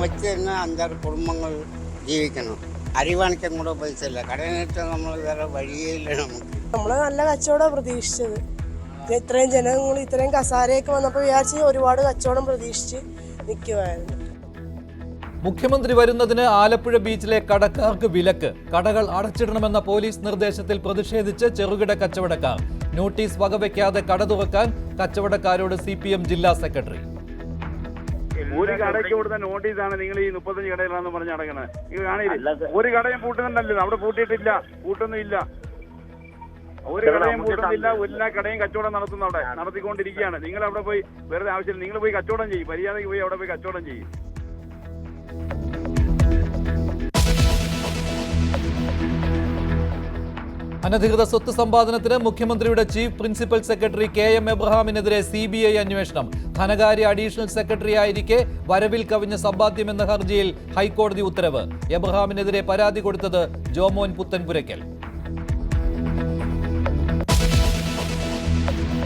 വെച്ച് തന്നെ 5-6 കുടുംബങ്ങൾ ജീവിക്കണം. അരി വാങ്ങിക്കാൻ കൂടെ പൈസ ഇല്ല. കടയിലിട്ട് നമ്മൾ വേറെ വഴിയില്ല. നമ്മൾ നല്ല കച്ചവടം പ്രതീക്ഷിച്ചത്. ഇത്രയും ജനങ്ങൾ ഇത്രയും കസാരയൊക്കെ വന്നപ്പോൾ വിചാരിച്ച് ഒരുപാട് കച്ചവടം പ്രതീക്ഷിച്ച് നിൽക്കുമായിരുന്നു. മുഖ്യമന്ത്രി വരുന്നതിന് ആലപ്പുഴ ബീച്ചിലെ കടക്കാർക്ക് വിലക്ക്. കടകൾ അടച്ചിടണമെന്ന പോലീസ് നിർദ്ദേശത്തിൽ പ്രതിഷേധിച്ച് ചെറുകിട കച്ചവടക്കാർ. നോട്ടീസ് വകവയ്ക്കാതെ കട തുറക്കാൻ കച്ചവടക്കാരോട് CPM ജില്ലാ സെക്രട്ടറി. ഒരു കടയ്ക്ക് കൊടുത്ത നോട്ടീസാണ് നിങ്ങൾ ഈ 35 കടയിലാണെന്ന് പറഞ്ഞ് അടങ്ങണത്. നിങ്ങൾ കാണില്ല, ഒരു കടയും പൂട്ടുന്നുണ്ടല്ലോ. അവിടെ പൂട്ടിയിട്ടില്ല, പൂട്ടൊന്നുമില്ല. ഒരു കടയും പൂട്ടുന്നില്ല. എല്ലാ കടയും കച്ചവടം നടത്തുന്നു, അവിടെ നടത്തിക്കൊണ്ടിരിക്കുകയാണ്. നിങ്ങൾ അവിടെ പോയി വെറുതെ ആവശ്യമില്ല, നിങ്ങൾ പോയി കച്ചവടം ചെയ്യും. മര്യാദയ്ക്ക് പോയി അവിടെ പോയി കച്ചവടം ചെയ്യും. അനധികൃത സ്വത്ത് സമ്പാദനത്തിന് മുഖ്യമന്ത്രിയുടെ chief principal secretary KM എബ്രഹാമിനെതിരെ CBI അന്വേഷണം. ധനകാര്യ അഡീഷണൽ സെക്രട്ടറി ആയിരിക്കെ വരവിൽ കവിഞ്ഞ സമ്പാദ്യമെന്ന ഹർജിയിൽ ഹൈക്കോടതി ഉത്തരവ്. എബ്രഹാമിനെതിരെ പരാതി കൊടുത്തത് ജോമോൻ പുത്തൻപുരയ്ക്കൽ.